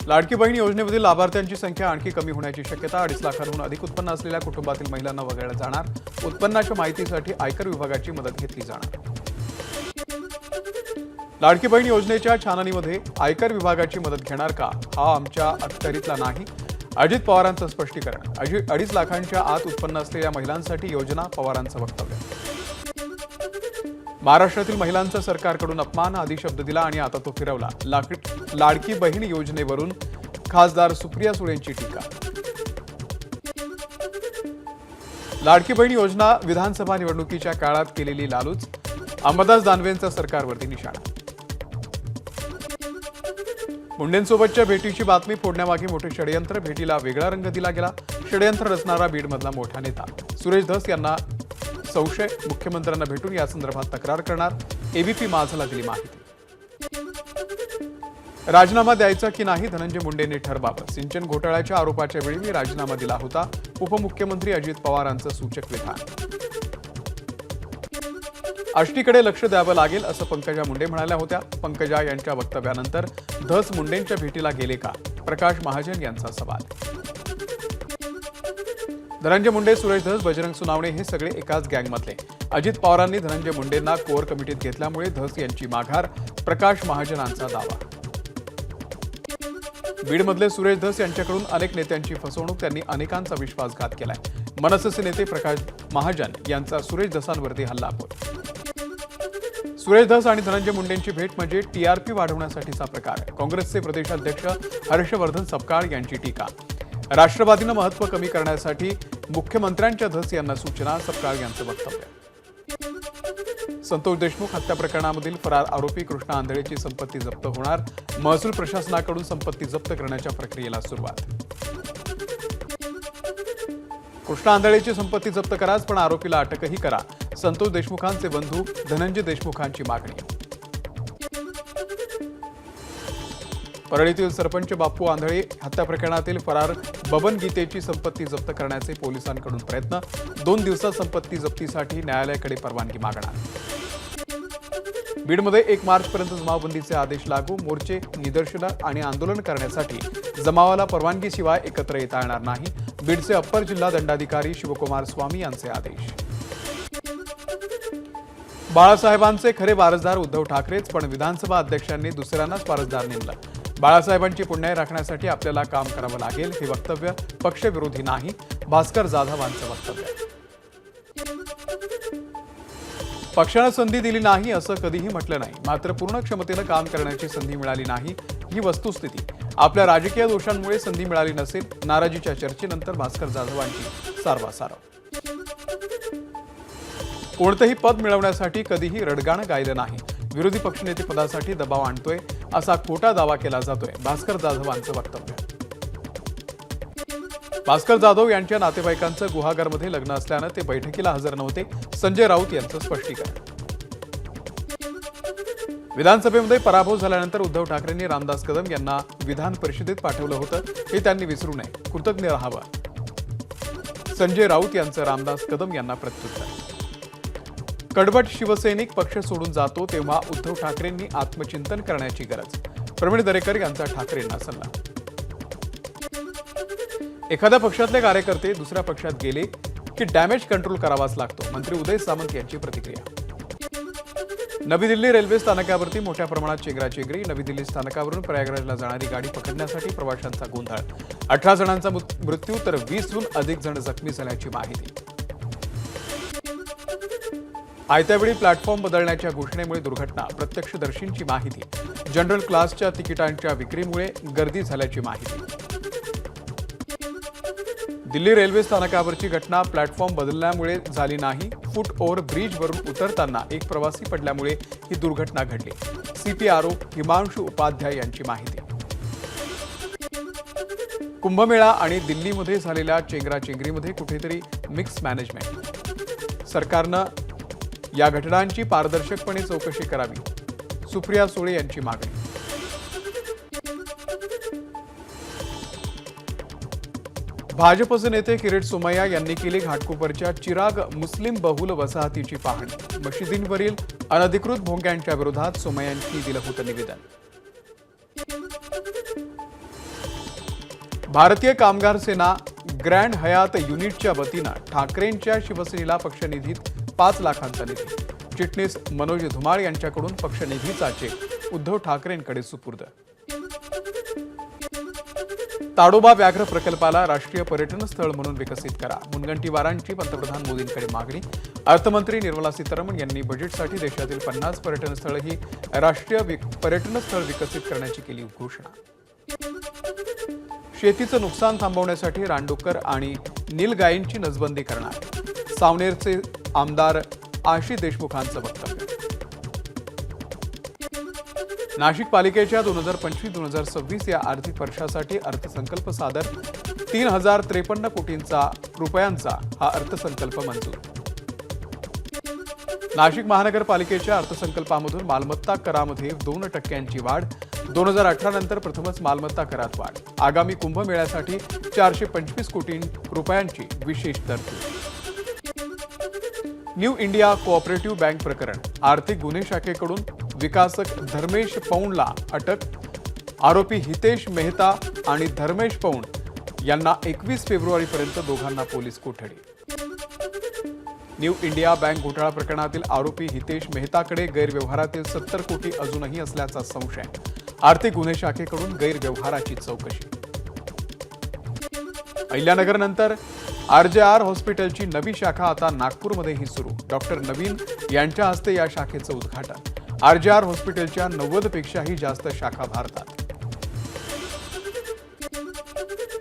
लाडकी बहीण योजनेमधील लाभार्थ्यांची संख्या आणखी कमी होण्याची शक्यता. 2.5 लाखांहून अधिक उत्पन्न असलेल्या कुटुंबातील महिलांना वगळलं जाणार. उत्पन्नाच्या माहितीसाठी आयकर विभागाची मदत घेतली जाणार. लाडकी बहीण योजनेच्या छाननीमध्ये आयकर विभागाची मदत घेणार का, हा आमच्या अखत्यारीतला नाही. अजित पवारांचं स्पष्टीकरण. 2.5 लाखांच्या आत उत्पन्न असलेल्या महिलांसाठी योजना, पवारांचं वक्तव्य. महाराष्ट्रातील महिलांचा सरकारकडून अपमान, आधी शब्द दिला आणि आता तो फिरवला. लाडकी बहीण योजनेवरून खासदार सुप्रिया सुळेंची टीका. लाडकी बहीण योजना विधानसभा निवडणुकीच्या काळात केलेली लालूच, अंबादास दानवेंचा सरकारवरती निशाणा. मुंडेंसोबतच्या भेटीची बातमी फोडण्यामागे मोठे षडयंत्र, भेटीला वेगळा रंग दिला गेला. षडयंत्र रचणारा बीडमधला मोठा नेता सुरेश धस यांना संशय, मुख्यमंत्र्यांना भेटून या संदर्भात तक्रार करणार. एबीपी माझाला दिली माहिती. राजीनामा द्यायचा की नाही, धनंजय मुंडेंनी ठरवावं. सिंचन घोटाळ्याच्या आरोपाच्या वेळी मी राजीनामा दिला होता. उपमुख्यमंत्री अजित पवारांचं सूचक विधान. आष्टीकडे लक्ष द्यावं लागेल असं पंकजा मुंडे म्हणाल्या होत्या. पंकजा यांच्या वक्तव्यानंतर धस मुंडेंच्या भेटीला गेले का, प्रकाश महाजन यांचा सवाल. धनंजय मुंडे, सुरेश धस, बजरंग सुनावणे हे सगळे एकाच गँगमधले. अजित पवारांनी धनंजय मुंडेंना कोर कमिटीत घेतल्यामुळे धस यांची माघार, प्रकाश महाजनांचा दावा. बीडमधले सुरेश धस यांच्याकडून अनेक नेत्यांची फसवणूक, त्यांनी अनेकांचा विश्वासघात केलाय. मनसेचे नेते प्रकाश महाजन यांचा सुरेश धसांवरती हल्लाबोल. सुरेश धस आणि धनंजय मुंडेंची भेट म्हणजे टीआरपी वाढवण्यासाठीचा प्रकार. काँग्रेसचे प्रदेशाध्यक्ष हर्षवर्धन सपकाळ यांची टीका. राष्ट्रवादीनं महत्त्व कमी करण्यासाठी मुख्यमंत्र्यांच्या धस यांना सूचना, सपकाळ यांचं वक्तव्य. संतोष देशमुख हत्या प्रकरणामधील फरार आरोपी कृष्णा आंधळेची संपत्ती जप्त होणार. महसूल प्रशासनाकडून संपत्ती जप्त करण्याच्या प्रक्रियेला सुरुवात. कृष्णा आंधळेची संपत्ती जप्त कराच, पण आरोपीला अटकही करा. संतोष देशमुखांचे बंधू धनंजय देशमुखांची मागणी. परळीतील सरपंच बापू आंधळे हत्या प्रकरणातील फरार बबन गीतेची संपत्ती जप्त करण्याचे पोलिसांकडून प्रयत्न. 2 दिवसात संपत्ती जप्तीसाठी न्यायालयाकडे परवानगी मागणार. बीडमध्ये 1 मार्चपर्यंत जमावबंदीचे आदेश लागू. मोर्चे, निदर्शनं आणि आंदोलन करण्यासाठी जमावाला परवानगीशिवाय एकत्र येता येणार नाही. बीडचे अप्पर जिल्हा दंडाधिकारी शिवकुमार स्वामी यांचे आदेश. बाळासाहेबांचे खरे वारसदार उद्धव ठाकरेच, पण विधानसभा अध्यक्षांनी दुसऱ्यांनाच वारसदार नेमलं. बाळासाहेबांची पुण्याई राखण्यासाठी आपल्याला काम करावं लागेल, हे वक्तव्य पक्षविरोधी नाही. भास्कर जाधवांचं वक्तव्य. पक्षानं संधी दिली नाही असं कधीही म्हटलं नाही, मात्र पूर्ण क्षमतेनं काम करण्याची संधी मिळाली नाही, ही वस्तुस्थिती. आपल्या राजकीय दोषांमुळे संधी मिळाली नसेल. नाराजीच्या चर्चेनंतर भास्कर जाधवांची सारवासारव. कोणतंही पद मिळवण्यासाठी कधीही रडगाणं गायलं नाही. विरोधी पक्षनेते पदासाठी दबाव आणतोय असा खोटा दावा केला जातोय. भास्कर जाधवांचं वक्तव्य. भास्कर जाधव यांच्या नातेवाईकांचं गुहागरमध्ये लग्न असल्यानं ते बैठकीला हजर नव्हते. संजय राऊत यांचं स्पष्टीकरण. विधानसभेमध्ये पराभव झाल्यानंतर उद्धव ठाकरेंनी रामदास कदम यांना विधान परिषदेत पाठवलं होतं, हे त्यांनी विसरू नये, कृतज्ञ राहावं. संजय राऊत यांचं रामदास कदम यांना प्रत्युत्तर. कडवट शिवसैनिक पक्ष सोडून जातो तेव्हा उद्धव ठाकरेंनी आत्मचिंतन करण्याची गरज. प्रवीण दरेकर यांचा ठाकरेंना सल्ला. एखाद्या पक्षातले कार्यकर्ते दुसऱ्या पक्षात गेले की डॅमेज कंट्रोल करावाच लागतो. मंत्री उदय सामंत यांची प्रतिक्रिया. नवी दिल्ली रेल्वे स्थानकावरती मोठ्या प्रमाणात चेंगराचेंगरी. नवी दिल्ली स्थानकावरून प्रयागराजला जाणारी गाडी पकडण्यासाठी प्रवाशांचा गोंधळ. 18 जणांचा मृत्यू तर 20हून अधिक जण जखमी झाल्याची माहिती. आयत्यावेळी प्लॅटफॉर्म बदलण्याच्या घोषणेमुळे दुर्घटना. प्रत्यक्षदर्शींची माहिती. जनरल क्लासच्या तिकिटांच्या विक्रीमुळे गर्दी झाल्याची माहिती. दिल्ली रेल्वे स्थानकावरची घटना प्लॅटफॉर्म बदलण्यामुळे झाली नाही. फुट ओव्हर ब्रिजवरून उतरताना एक प्रवासी पडल्यामुळे ही दुर्घटना घडली. सीपीआरओ हिमांशु उपाध्याय यांची माहिती. कुंभमेळा आणि दिल्लीमध्ये झालेल्या चेंगराचेंगरीमध्ये कुठेतरी मिक्स मॅनेजमेंट. सरकारनं या घटनांची पारदर्शकपणे चौकशी करावी. सुप्रिया सुळे यांची मागणी. भाजपचे नेते किरीट सोमय्या यांनी केली घाटकोपरच्या चिराग मुस्लिम बहुल वसाहतीची पाहणी. मशिदींवरील अनधिकृत भोंग्यांच्या विरोधात सोमय्यांनी दिलं होतं निवेदन. भारतीय कामगार सेना ग्रँड हयात युनिटच्या वतीनं ठाकरेंच्या शिवसेनेला पक्षनिधीत 5 लाखांचा निधी. चिटणीस मनोज धुमाळ यांच्याकडून पक्षनिधीचा चेक उद्धव ठाकरेंकडे सुपूर्द. ताडोबा व्याघ्र प्रकल्पाला राष्ट्रीय पर्यटन स्थळ म्हणून विकसित करा. मुनगंटीवारांची पंतप्रधान मोदींकडे मागणी. अर्थमंत्री निर्मला सीतारामन यांनी बजेटसाठी देशातील 50 पर्यटन स्थळ ही राष्ट्रीय पर्यटन स्थळ विकसित करण्याची केली घोषणा. शेतीचं नुकसान थांबवण्यासाठी रानडुक्कर आणि नीलगायींची नसबंदी करणार. सावनेरचे आमदार आशिष देशमुखांचं वक्तव्य. नाशिक पालिकेच्या 2025-2026 या आर्थिक वर्षासाठी अर्थसंकल्प सादर. 3053 कोटींचा रुपयांचा हा अर्थसंकल्प मंजूर. नाशिक महानगरपालिकेच्या अर्थसंकल्पामधून मालमत्ता करामध्ये 2% वाढ. 2018 नंतर प्रथमच मालमत्ता करात वाढ. आगामी कुंभमेळ्यासाठी 425 कोटी रुपयांची विशेष तरतूद. न्यू इंडिया कोऑपरेटिव्ह बँक प्रकरण. आर्थिक गुन्हे शाखेकडून विकासक धर्मेश पौंडला अटक. आरोपी हितेश मेहता आणि धर्मेश पौंड यांना 21 फेब्रुवारीपर्यंत दोघांना पोलीस कोठडी. न्यू इंडिया बँक घोटाळा प्रकरणातील आरोपी हितेश मेहताकडे गैरव्यवहारातील 70 कोटी अजूनही असल्याचा संशय. आर्थिक गुन्हे शाखेकडून गैरव्यवहाराची चौकशी. अहिल्यानगरनंतर RJR हॉस्पिटलची नवी शाखा आता नागपूरमध्येही सुरू. डॉक्टर नवीन यांच्या हस्ते या शाखेचं उद्घाटन. RJR हॉस्पिटलच्या 90 पेक्षाही जास्त शाखा भारतात.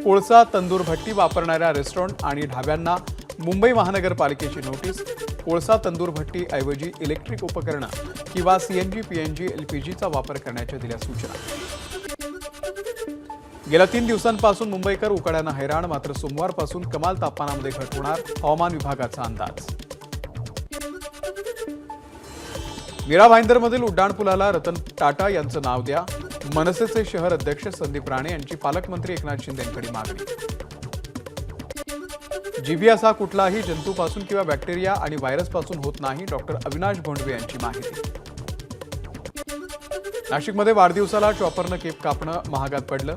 कोळसा तंदूर भट्टी वापरणाऱ्या रेस्टॉरंट आणि ढाब्यांना मुंबई महानगरपालिकेची नोटीस. कोळसा तंदूर भट्टी ऐवजी इलेक्ट्रिक उपकरणं किंवा CNG PNG LPGचा वापर करण्याच्या दिल्या सूचना. गेल्या 3 दिवसांपासून मुंबईकर उकाड्यानं हैराण. मात्र सोमवारपासून कमाल तापमानामध्ये घट होणार, हवामान विभागाचा अंदाज. मीरा भाईंदरमधील उड्डाणपुलाला रतन टाटा यांचं नाव द्या. मनसेचे शहर अध्यक्ष संदीप राणे यांची पालकमंत्री एकनाथ शिंदेंकडे मागणी. जीबी असा कुठलाही जंतूपासून किंवा बॅक्टेरिया आणि व्हायरसपासून होत नाही. डॉक्टर अविनाश भोंडवे यांची माहिती. नाशिकमध्ये वाढदिवसाला चॉपरनं केक कापणं महागात पडलं.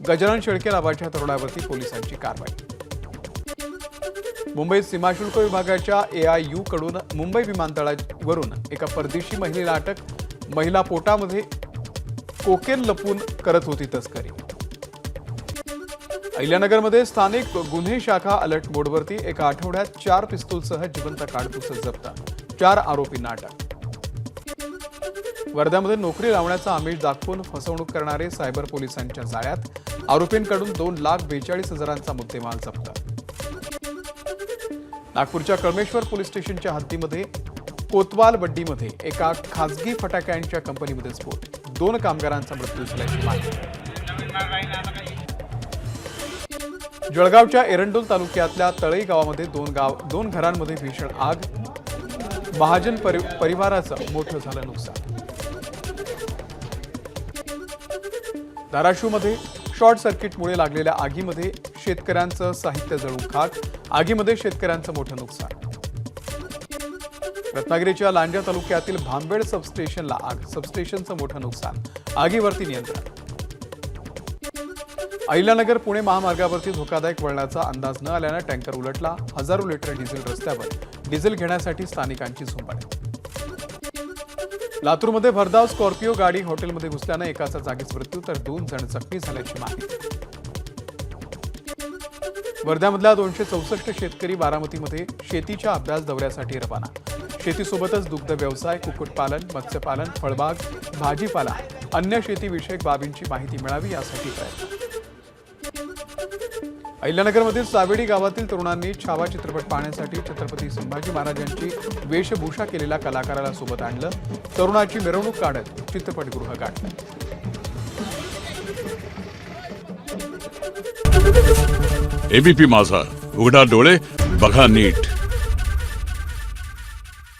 गजानन शेळके नावाच्या तरुणावरती पोलिसांची कारवाई. मुंबईत सीमाशुल्क विभागाच्या AIU कडून मुंबई विमानतळावरून एका परदेशी महिलेला अटक. महिला पोटामध्ये कोकेन लपून करत होती तस्करी. अहिल्यानगरमध्ये स्थानिक गुन्हे शाखा अलर्ट मोडवरती. एका आठवड्यात 4 पिस्तूलसह जिवंत काडतुसं जप्त. 4 आरोपींना अटक. वर्ध्यामध्ये नोकरी लावण्याचा आमिष दाखवून फसवणूक करणारे सायबर पोलिसांच्या जाळ्यात. आरोपींकडून 2,42,000चा मुद्देमाल जप्त. नागपूरच्या कळमेश्वर पोलीस स्टेशनच्या हद्दीमध्ये कोतवाल बड्डीमध्ये एका खासगी फटाक्यांच्या कंपनीमध्ये स्फोट. 2 कामगारांचा मृत्यू झाल्याची माहिती. जळगावच्या एरंडोल तालुक्यातल्या तळई गावामध्ये 2 घरांमध्ये भीषण आग. महाजन परिवाराचं मोठं झालं नुकसान. धाराशिवमध्ये शॉर्ट सर्किटमुळे लागलेल्या आगीमध्ये शेतकऱ्यांचं साहित्य जळून खाक. आगीमध्ये शेतकऱ्यांचं मोठं नुकसान. रत्नागिरीच्या लांजा तालुक्यातील भांबेड सबस्टेशनला आग. सबस्टेशनचं मोठं नुकसान. आगीवरती नियंत्रण. अहिल्यानगर पुणे महामार्गावरती धोकादायक वळणाचा अंदाज न आल्यानं टँकर उलटला. हजारो लिटर डिझेल रस्त्यावर. डिझेल घेण्यासाठी स्थानिकांची झुंबड. लातूरमध्ये भरधाव स्कॉर्पिओ गाडी हॉटेलमध्ये घुसल्यानं एकाचा जागीच मृत्यू तर 2 जण जखमी झाल्याची माहिती. वर्ध्यामधल्या 264 शेतकरी बारामतीमध्ये शेतीच्या अभ्यास दौऱ्यासाठी रवाना. शेतीसोबतच दुग्ध व्यवसाय, कुक्कुटपालन, मत्स्यपालन, फळबाग, भाजीपाला, अन्य शेतीविषयक बाबींची माहिती मिळावी यासाठी प्रयत्न. अहिल्यानगरमधील सावेडी गावातील तरुणांनी छावा चित्रपट पाहण्यासाठी छत्रपती संभाजी महाराजांची वेशभूषा केलेल्या कलाकाराला सोबत आणलं. तरुणाची मिरवणूक काढत चित्रपटगृह गाठलं. ABP माझा, उघडा डोळे बघा नीट.